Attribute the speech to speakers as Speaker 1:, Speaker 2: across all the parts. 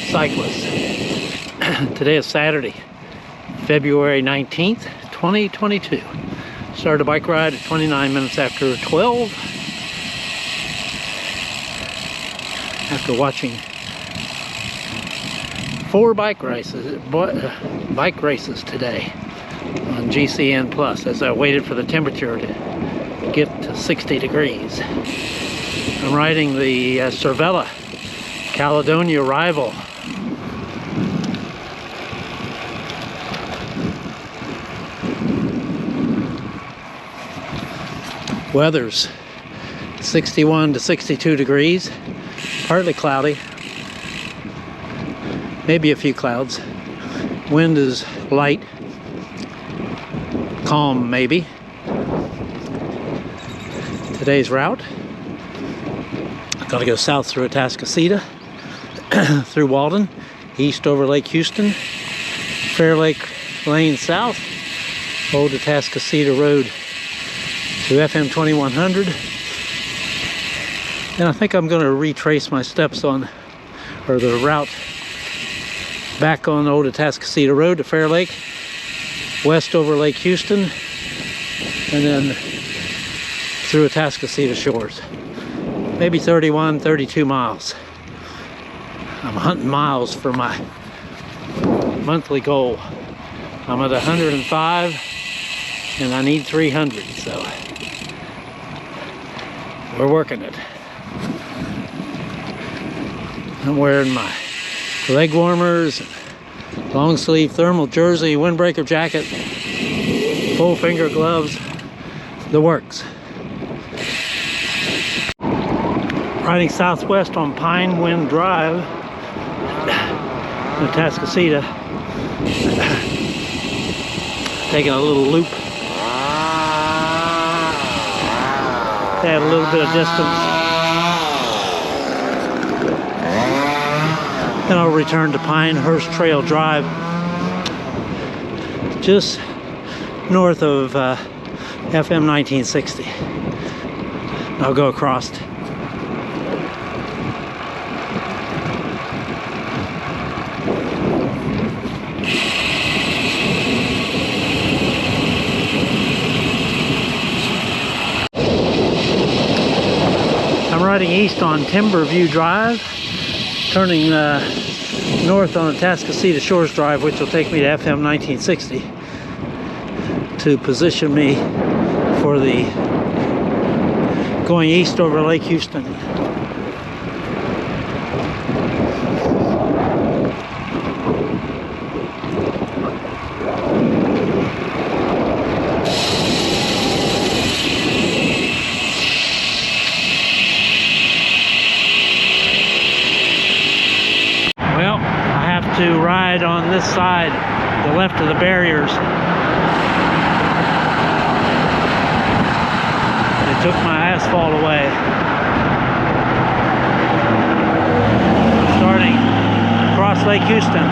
Speaker 1: cyclists. Today is Saturday, February 19th, 2022. Started a bike ride at 29 minutes after 12. After watching 4 bike races today on GCN Plus as I waited for the temperature to get to 60 degrees. I'm riding the Cervella Caledonia Rival. Weather's 61 to 62 degrees, partly cloudy, maybe a few clouds. Wind is light, calm maybe. Today's route, gotta go south through Atascocita, through Walden, east over Lake Houston, Fair Lake Lane south, Old Atascocita Road to FM 2100. And I think I'm going to retrace my steps on, or the route back on Old Atascocita Road to Fair Lake, west over Lake Houston, and then through Atascocita Shores. Maybe 31, 32 miles. I'm hunting miles for my monthly goal. I'm at 105 and I need 300, so we're working it. I'm wearing my leg warmers, long sleeve thermal jersey, windbreaker jacket, full finger gloves, the works. Riding southwest on Pine Wind Drive in Atascocita, taking a little loop. Add a little bit of distance. Then I'll return to Pinehurst Trail Drive, just north of FM 1960. I'll go across. I'm riding east on Timberview Drive, turning north on Atascocita Shores Drive, which will take me to FM 1960 to position me for the going east over Lake Houston. To ride on this side, the left of the barriers. They took my asphalt away. Starting across Lake Houston.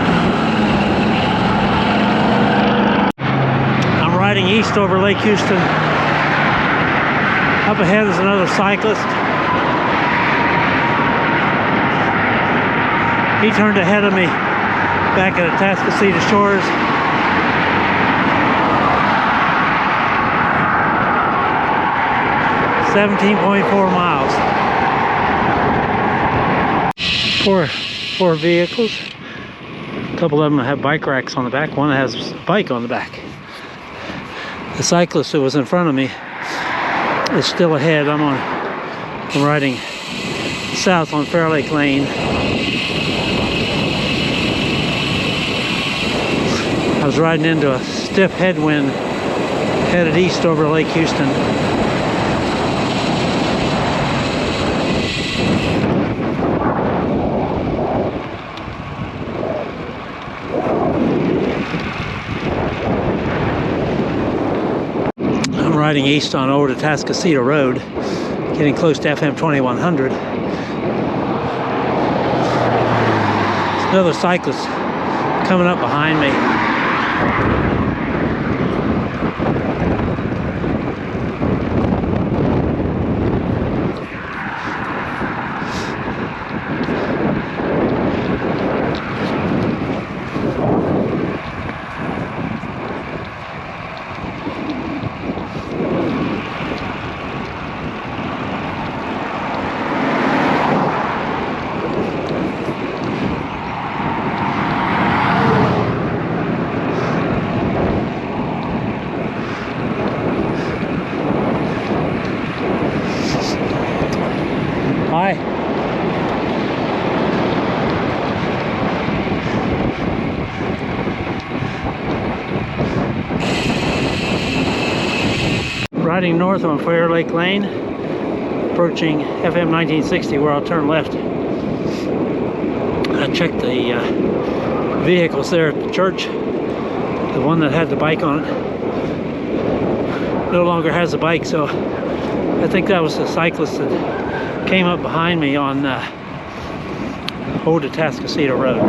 Speaker 1: I'm riding east over Lake Houston. Up ahead is another cyclist. He turned ahead of me back at Atascocita Shores. .4 miles. Four vehicles. A couple of them have bike racks on the back. One has a bike on the back. The cyclist who was in front of me is still ahead. I'm riding south on Fair Lake Lane. I was riding into a stiff headwind headed east over Lake Houston. I'm riding east on Old Atascocita Road, getting close to FM 2100. There's another cyclist coming up behind me. riding north on Fair Lake Lane, approaching FM 1960 where I'll turn left. I checked the vehicles there at the church. The one that had the bike on it no longer has a bike, so I think that was the cyclist that came up behind me on Old Atascocita Road.